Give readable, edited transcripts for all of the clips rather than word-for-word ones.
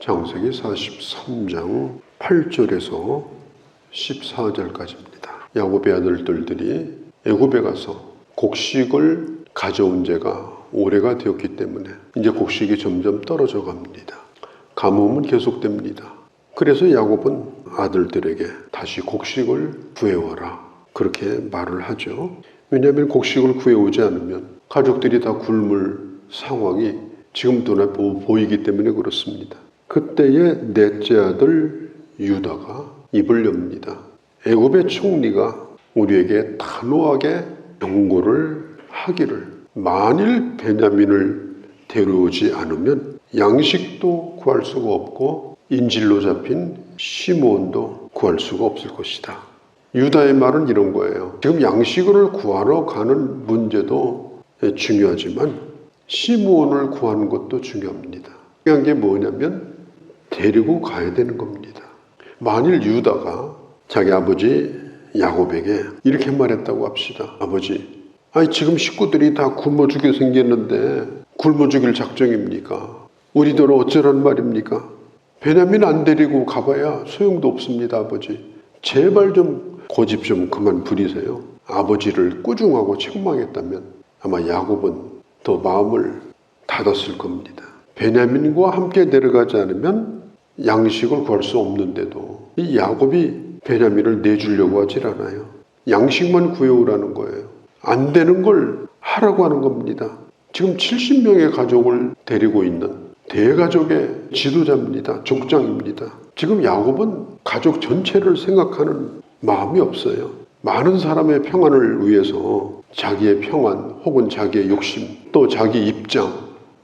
창세기 43장 8절에서 14절까지입니다. 야곱의 아들들이 애굽에 가서 곡식을 가져온 지가 오래가 되었기 때문에 이제 곡식이 점점 떨어져 갑니다. 가뭄은 계속됩니다. 그래서 야곱은 아들들에게 다시 곡식을 구해와라, 그렇게 말을 하죠. 왜냐하면 곡식을 구해오지 않으면 가족들이 다 굶을 상황이 지금 눈에 보이기 때문에 그렇습니다. 그때에 넷째 아들 유다가 입을 엽니다. 애굽의 총리가 우리에게 단호하게 경고를 하기를, 만일 베냐민을 데려오지 않으면 양식도 구할 수가 없고 인질로 잡힌 시므온도 구할 수가 없을 것이다. 유다의 말은 이런 거예요. 지금 양식을 구하러 가는 문제도 중요하지만 시므온을 구하는 것도 중요합니다. 중요한 게 뭐냐면 데리고 가야 되는 겁니다. 만일 유다가 자기 아버지 야곱에게 이렇게 말했다고 합시다. 아버지, 지금 식구들이 다 굶어 죽게 생겼는데 굶어 죽일 작정입니까? 우리들 어쩌란 말입니까? 베냐민 안 데리고 가봐야 소용도 없습니다. 아버지, 제발 좀 고집 좀 그만 부리세요. 아버지를 꾸중하고 책망했다면 아마 야곱은 더 마음을 닫았을 겁니다. 베냐민과 함께 내려가지 않으면 양식을 구할 수 없는데도 이 야곱이 베냐민을 내주려고 하질 않아요. 양식만 구해오라는 거예요. 안 되는 걸 하라고 하는 겁니다. 지금 70명의 가족을 데리고 있는 대가족의 지도자입니다. 족장입니다. 지금 야곱은 가족 전체를 생각하는 마음이 없어요. 많은 사람의 평안을 위해서 자기의 평안 혹은 자기의 욕심 또 자기 입장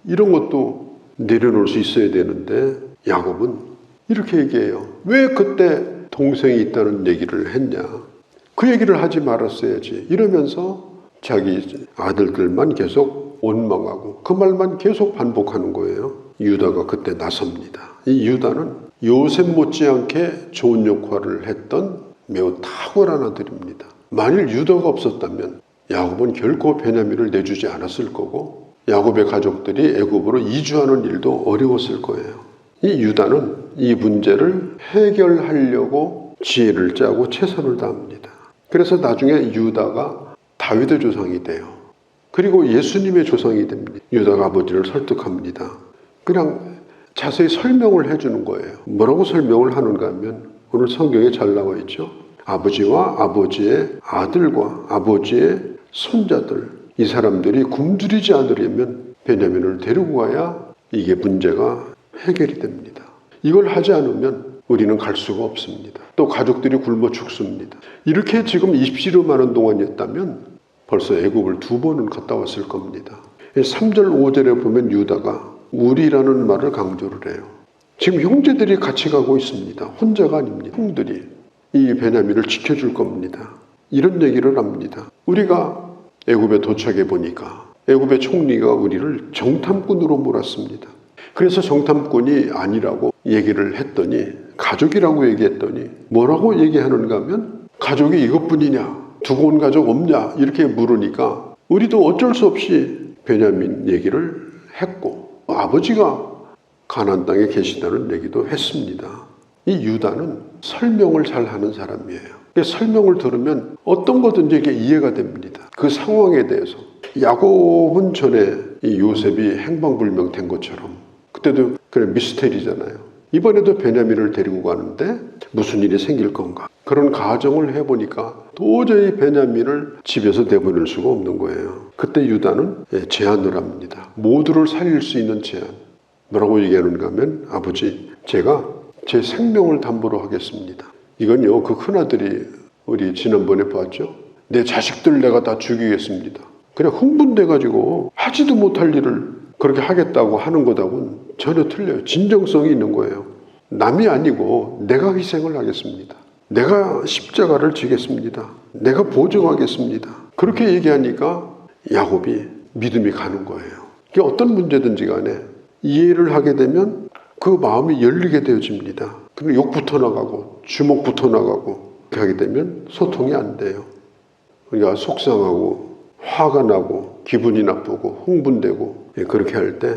이런 것도 내려놓을 수 있어야 되는데 야곱은 이렇게 얘기해요. 왜 그때 동생이 있다는 얘기를 했냐? 그 얘기를 하지 말았어야지. 이러면서 자기 아들들만 계속 원망하고 그 말만 계속 반복하는 거예요. 유다가 그때 나섭니다. 이 유다는 요셉 못지않게 좋은 역할을 했던 매우 탁월한 아들입니다. 만일 유다가 없었다면 야곱은 결코 베냐민을 내주지 않았을 거고 야곱의 가족들이 애굽으로 이주하는 일도 어려웠을 거예요. 이 유다는 이 문제를 해결하려고 지혜를 짜고 최선을 다합니다. 그래서 나중에 유다가 다윗의 조상이 돼요. 그리고 예수님의 조상이 됩니다. 유다가 아버지를 설득합니다. 그냥 자세히 설명을 해주는 거예요. 뭐라고 설명을 하는가 하면 오늘 성경에 잘 나와 있죠. 아버지와 아버지의 아들과 아버지의 손자들, 이 사람들이 굶주리지 않으려면 베냐민을 데리고 가야 이게 문제가 해결이 됩니다. 이걸 하지 않으면 우리는 갈 수가 없습니다. 또 가족들이 굶어 죽습니다. 이렇게 지금 입씨름하는 동안이었다면 벌써 애굽을 2번은 갔다 왔을 겁니다. 3절 5절에 보면 유다가 우리라는 말을 강조를 해요. 지금 형제들이 같이 가고 있습니다. 혼자가 아닙니다. 형들이 이 베냐민을 지켜줄 겁니다. 이런 얘기를 합니다. 우리가 애굽에 도착해 보니까 애굽의 총리가 우리를 정탐꾼으로 몰았습니다. 그래서 정탐꾼이 아니라고 얘기를 했더니 가족이라고 얘기했더니 뭐라고 얘기하는가 하면 가족이 이것뿐이냐? 두고 온 가족 없냐? 이렇게 물으니까 우리도 어쩔 수 없이 베냐민 얘기를 했고 아버지가 가나안 땅에 계시다는 얘기도 했습니다. 이 유다는 설명을 잘 하는 사람이에요. 설명을 들으면 어떤 거든지 이게 이해가 됩니다. 그 상황에 대해서. 야곱은 전에 이 요셉이 행방불명된 것처럼 그때도 그래 미스테리잖아요. 이번에도 베냐민을 데리고 가는데 무슨 일이 생길 건가? 그런 가정을 해보니까 도저히 베냐민을 집에서 내보낼 수가 없는 거예요. 그때 유다는 제안을 합니다. 모두를 살릴 수 있는 제안. 뭐라고 얘기하는가 하면 아버지, 제가 제 생명을 담보로 하겠습니다. 이건요, 그 큰아들이 우리 지난번에 봤죠? 내 자식들 내가 다 죽이겠습니다. 그냥 흥분돼가지고 하지도 못할 일을 그렇게 하겠다고 하는 것하고는 전혀 틀려요. 진정성이 있는 거예요. 남이 아니고 내가 희생을 하겠습니다. 내가 십자가를 지겠습니다. 내가 보증하겠습니다. 그렇게 얘기하니까 야곱이 믿음이 가는 거예요. 이게 어떤 문제든지 간에 이해를 하게 되면 그 마음이 열리게 되어집니다. 근데 욕부터 나가고 주먹부터 나가고 그렇게 하게 되면 소통이 안 돼요. 그러니까 속상하고 화가 나고 기분이 나쁘고 흥분되고 그렇게 할 때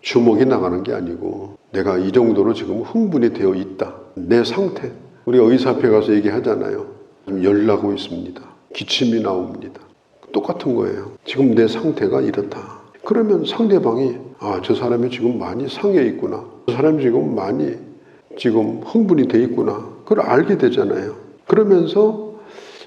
주먹이 나가는 게 아니고 내가 이 정도로 지금 흥분이 되어 있다. 내 상태. 우리가 의사 앞에 가서 얘기하잖아요. 지금 열나고 있습니다. 기침이 나옵니다. 똑같은 거예요. 지금 내 상태가 이렇다. 그러면 상대방이 저 사람이 지금 많이 상해 있구나. 저 사람이 지금 많이 흥분이 돼 있구나. 그걸 알게 되잖아요. 그러면서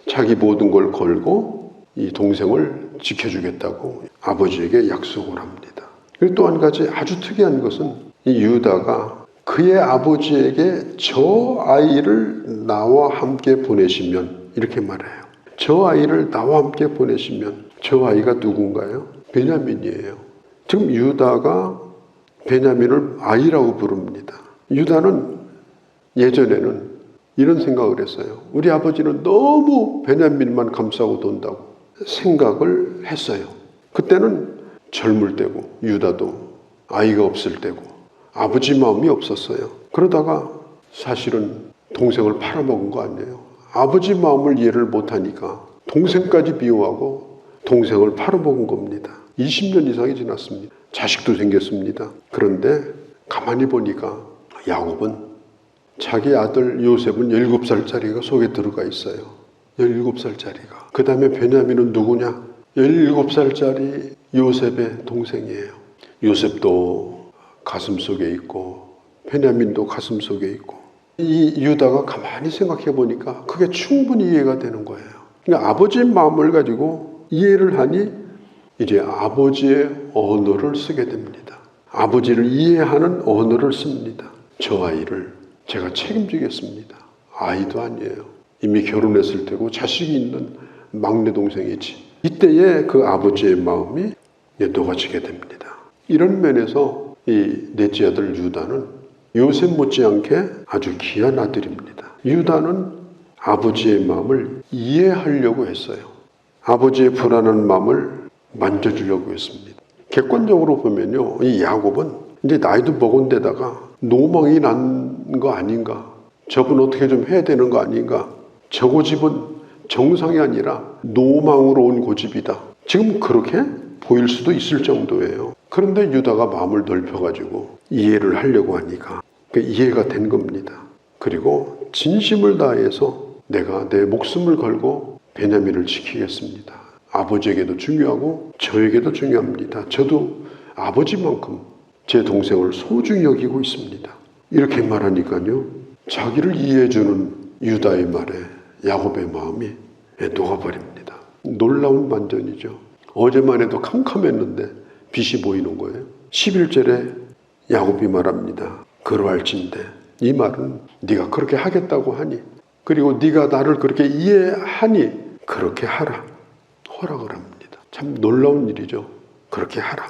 자기 모든 걸 걸고 이 동생을 지켜주겠다고 아버지에게 약속을 합니다. 그리고 또 한 가지 아주 특이한 것은 이 유다가 그의 아버지에게 저 아이를 나와 함께 보내시면 이렇게 말해요. 저 아이를 나와 함께 보내시면 저 아이가 누군가요? 베냐민이에요. 지금 유다가 베냐민을 아이라고 부릅니다. 유다는 예전에는 이런 생각을 했어요. 우리 아버지는 너무 베냐민만 감싸고 돈다고 생각을 했어요. 그때는 젊을 때고 유다도 아이가 없을 때고 아버지 마음이 없었어요. 그러다가 사실은 동생을 팔아먹은 거 아니에요. 아버지 마음을 이해를 못하니까 동생까지 미워하고 동생을 팔아먹은 겁니다. 20년 이상이 지났습니다. 자식도 생겼습니다. 그런데 가만히 보니까 야곱은 자기 아들 요셉은 17살짜리가 속에 들어가 있어요. 17살짜리가. 그 다음에 베냐민은 누구냐? 17살짜리 요셉의 동생이에요. 요셉도 가슴 속에 있고 베냐민도 가슴 속에 있고 이 유다가 가만히 생각해 보니까 그게 충분히 이해가 되는 거예요. 그러니까 아버지의 마음을 가지고 이해를 하니 이제 아버지의 언어를 쓰게 됩니다. 아버지를 이해하는 언어를 씁니다. 저 아이를 제가 책임지겠습니다. 아이도 아니에요. 이미 결혼했을 때고 자식이 있는 막내 동생이지. 이때에 그 아버지의 마음이 녹아지게 됩니다. 이런 면에서 이 넷째 아들 유다는 요셉 못지않게 아주 귀한 아들입니다. 유다는 아버지의 마음을 이해하려고 했어요. 아버지의 불안한 마음을 만져주려고 했습니다. 객관적으로 보면요, 이 야곱은 이제 나이도 먹은 데다가 노망이 난 거 아닌가, 저분 어떻게 좀 해야 되는 거 아닌가, 저 고집은 정상이 아니라 노망으로 온 고집이다. 지금 그렇게 보일 수도 있을 정도예요. 그런데 유다가 마음을 넓혀가지고 이해를 하려고 하니까 이해가 된 겁니다. 그리고 진심을 다해서 내가 내 목숨을 걸고 베냐민을 지키겠습니다. 아버지에게도 중요하고 저에게도 중요합니다. 저도 아버지만큼 제 동생을 소중히 여기고 있습니다. 이렇게 말하니까요, 자기를 이해해주는 유다의 말에 야곱의 마음이 녹아버립니다. 놀라운 반전이죠. 어제만 해도 캄캄했는데 빛이 보이는 거예요. 11절에 야곱이 말합니다. 그러할진대, 이 말은 네가 그렇게 하겠다고 하니, 그리고 네가 나를 그렇게 이해하니 그렇게 하라, 허락을 합니다. 참 놀라운 일이죠. 그렇게 하라.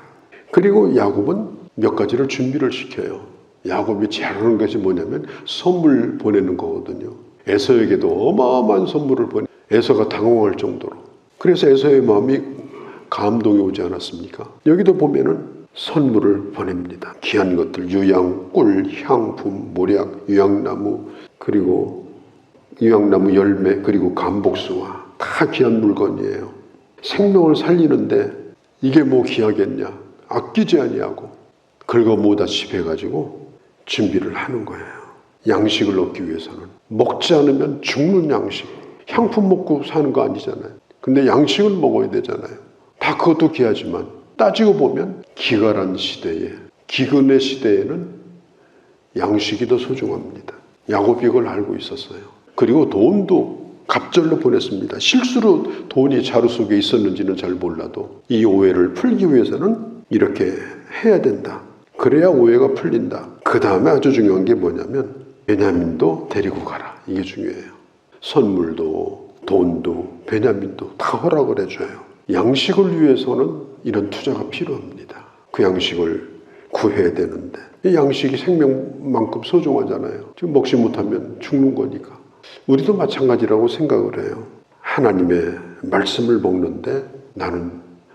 그리고 야곱은 몇 가지를 준비를 시켜요. 야곱이 잘하는 것이 뭐냐면 선물 보내는 거거든요. 에서에게도 어마어마한 선물을 보내. 에서가 당황할 정도로. 그래서 에서의 마음이 감동이 오지 않았습니까? 여기도 보면은 선물을 보냅니다. 귀한 것들, 유향, 꿀, 향품, 모략, 유향나무, 그리고 유향나무 열매, 그리고 감복수와 다 귀한 물건이에요. 생명을 살리는데 이게 뭐 귀하겠냐? 아끼지 아니하고 긁어 모다 씹어가지고 준비를 하는 거예요. 양식을 얻기 위해서는. 먹지 않으면 죽는 양식. 향품 먹고 사는 거 아니잖아요. 근데 양식을 먹어야 되잖아요. 다 그것도 귀하지만 따지고 보면 기갈한 시대에, 기근의 시대에는 양식이 더 소중합니다. 야곱이 이걸 알고 있었어요. 그리고 돈도 갑절로 보냈습니다. 실수로 돈이 자루 속에 있었는지는 잘 몰라도 이 오해를 풀기 위해서는 이렇게 해야 된다. 그래야 오해가 풀린다. 그 다음에 아주 중요한 게 뭐냐면 베냐민도 데리고 가라. 이게 중요해요. 선물도 돈도 베냐민도 다 허락을 해줘요. 양식을 위해서는 이런 투자가 필요합니다. 그 양식을 구해야 되는데 이 양식이 생명만큼 소중하잖아요. 지금 먹지 못하면 죽는 거니까. 우리도 마찬가지라고 생각을 해요. 하나님의 말씀을 먹는데 나는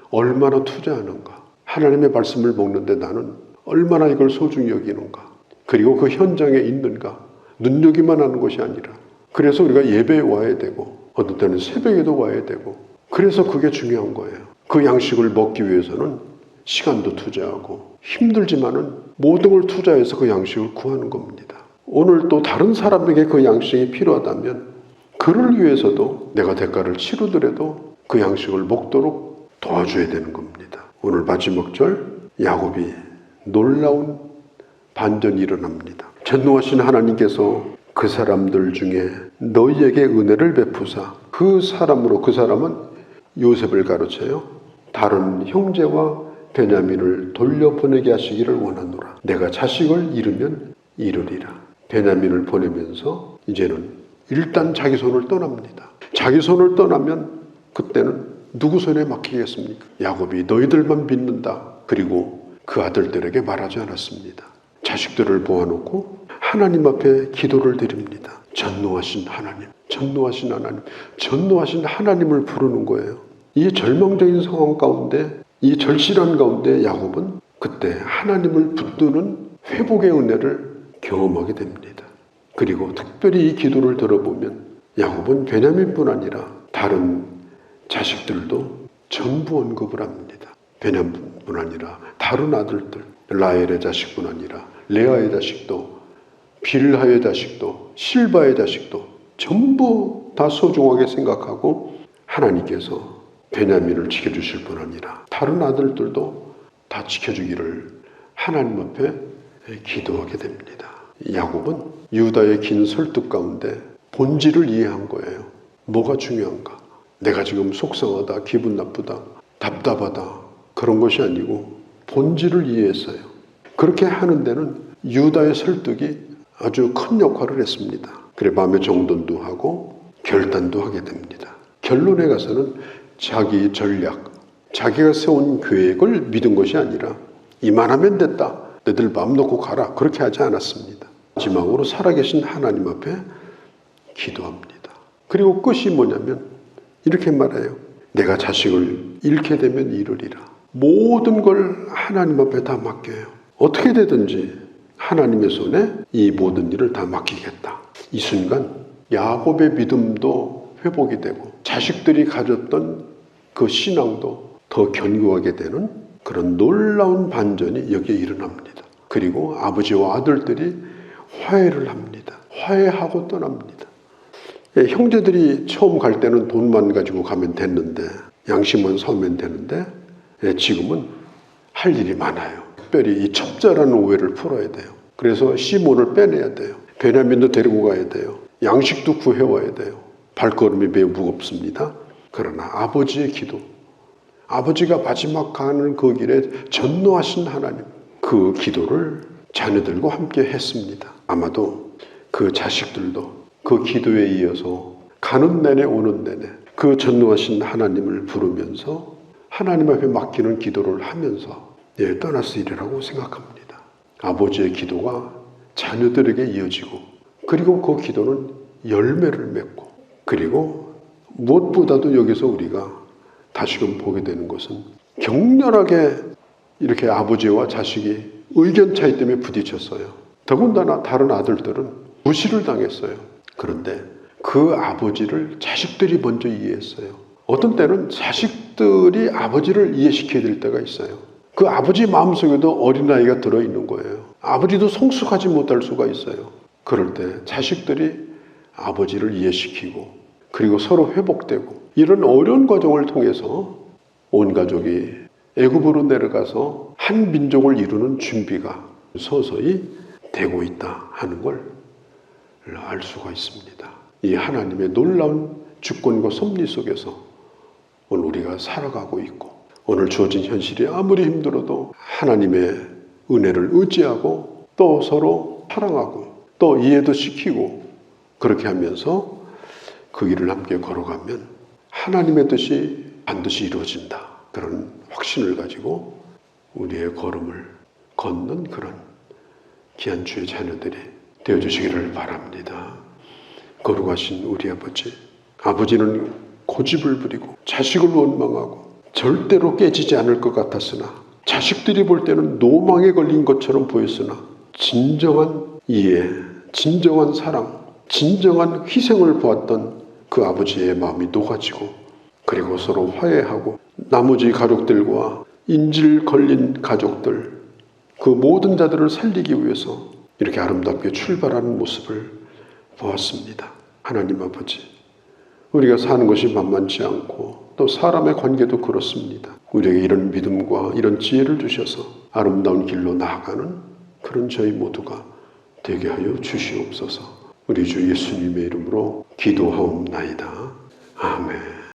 얼마나 투자하는가. 하나님의 말씀을 먹는데 나는 얼마나 이걸 소중히 여기는가. 그리고 그 현장에 있는가. 눈여기만 하는 것이 아니라. 그래서 우리가 예배에 와야 되고 어떤 때는 새벽에도 와야 되고 그래서 그게 중요한 거예요. 그 양식을 먹기 위해서는 시간도 투자하고 힘들지만은 모든 걸 투자해서 그 양식을 구하는 겁니다. 오늘 또 다른 사람에게 그 양식이 필요하다면 그를 위해서도 내가 대가를 치르더라도 그 양식을 먹도록 도와줘야 되는 겁니다. 오늘 마지막 절 야곱이 놀라운 반전이 일어납니다. 전능하신 하나님께서 그 사람들 중에 너희에게 은혜를 베푸사 그 사람은 요셉을 가로쳐요. 다른 형제와 베냐민을 돌려보내게 하시기를 원하노라. 내가 자식을 잃으면 이르리라. 베냐민을 보내면서 이제는 일단 자기 손을 떠납니다. 자기 손을 떠나면 그때는 누구 손에 맡기겠습니까? 야곱이 너희들만 믿는다. 그리고 그 아들들에게 말하지 않았습니다. 자식들을 모아놓고 하나님 앞에 기도를 드립니다. 전능하신 하나님, 전능하신 하나님, 전능하신 하나님을 부르는 거예요. 이 절망적인 상황 가운데, 이 절실한 가운데 야곱은 그때 하나님을 붙드는 회복의 은혜를 경험하게 됩니다. 그리고 특별히 이 기도를 들어보면 야곱은 베냐민뿐 아니라 다른 자식들도 전부 언급을 합니다. 베냐민뿐 아니라 다른 아들들, 라헬의 자식뿐 아니라 레아의 자식도, 빌하의 자식도, 실바의 자식도 전부 다 소중하게 생각하고 하나님께서 베냐민을 지켜주실 뿐 아니라 다른 아들들도 다 지켜주기를 하나님 앞에 기도하게 됩니다. 야곱은 유다의 긴 설득 가운데 본질을 이해한 거예요. 뭐가 중요한가? 내가 지금 속상하다, 기분 나쁘다, 답답하다 그런 것이 아니고 본질을 이해했어요. 그렇게 하는 데는 유다의 설득이 아주 큰 역할을 했습니다. 그래 마음의 정돈도 하고 결단도 하게 됩니다. 결론에 가서는 자기 전략, 자기가 세운 계획을 믿은 것이 아니라 이만하면 됐다. 너희들 마음 놓고 가라. 그렇게 하지 않았습니다. 마지막으로 살아계신 하나님 앞에 기도합니다. 그리고 끝이 뭐냐면 이렇게 말해요. 내가 자식을 잃게 되면 이르리라. 모든 걸 하나님 앞에 다 맡겨요. 어떻게 되든지 하나님의 손에 이 모든 일을 다 맡기겠다. 이 순간 야곱의 믿음도 회복이 되고 자식들이 가졌던 그 신앙도 더 견고하게 되는 그런 놀라운 반전이 여기에 일어납니다. 그리고 아버지와 아들들이 화해를 합니다. 화해하고 떠납니다. 형제들이 처음 갈 때는 돈만 가지고 가면 됐는데 양식만 사오면 되는데 지금은 할 일이 많아요. 특별히 이 첩자라는 오해를 풀어야 돼요. 그래서 시몬을 빼내야 돼요. 베냐민도 데리고 가야 돼요. 양식도 구해와야 돼요. 발걸음이 매우 무겁습니다. 그러나 아버지의 기도, 아버지가 마지막 가는 그 길에 전노하신 하나님, 그 기도를 자녀들과 함께 했습니다. 아마도 그 자식들도 그 기도에 이어서 가는 내내 오는 내내 그 전노하신 하나님을 부르면서 하나님 앞에 맡기는 기도를 하면서 떠났으리라고 생각합니다. 아버지의 기도가 자녀들에게 이어지고 그리고 그 기도는 열매를 맺고 그리고 무엇보다도 여기서 우리가 다시금 보게 되는 것은 격렬하게 이렇게 아버지와 자식이 의견 차이 때문에 부딪혔어요. 더군다나 다른 아들들은 무시를 당했어요. 그런데 그 아버지를 자식들이 먼저 이해했어요. 어떤 때는 자식들이 아버지를 이해시켜야 될 때가 있어요. 그 아버지 마음속에도 어린아이가 들어있는 거예요. 아버지도 성숙하지 못할 수가 있어요. 그럴 때 자식들이 아버지를 이해시키고 그리고 서로 회복되고 이런 어려운 과정을 통해서 온 가족이 애굽으로 내려가서 한 민족을 이루는 준비가 서서히 되고 있다 하는 걸 알 수가 있습니다. 이 하나님의 놀라운 주권과 섭리 속에서 오늘 우리가 살아가고 있고 오늘 주어진 현실이 아무리 힘들어도 하나님의 은혜를 의지하고 또 서로 사랑하고 또 이해도 시키고 그렇게 하면서 그 길을 함께 걸어가면 하나님의 뜻이 반드시 이루어진다. 그런 확신을 가지고 우리의 걸음을 걷는 그런 귀한 주의 자녀들이 되어주시기를 바랍니다. 거룩하신 우리 아버지, 아버지는 고집을 부리고 자식을 원망하고 절대로 깨지지 않을 것 같았으나 자식들이 볼 때는 노망에 걸린 것처럼 보였으나 진정한 이해, 진정한 사랑, 진정한 희생을 보았던 그 아버지의 마음이 녹아지고 그리고 서로 화해하고 나머지 가족들과 인질 걸린 가족들, 그 모든 자들을 살리기 위해서 이렇게 아름답게 출발하는 모습을 보았습니다. 하나님 아버지, 우리가 사는 것이 만만치 않고 또 사람의 관계도 그렇습니다. 우리에게 이런 믿음과 이런 지혜를 주셔서 아름다운 길로 나아가는 그런 저희 모두가 되게 하여 주시옵소서. 우리 주 예수님의 이름으로 기도하옵나이다. 아멘.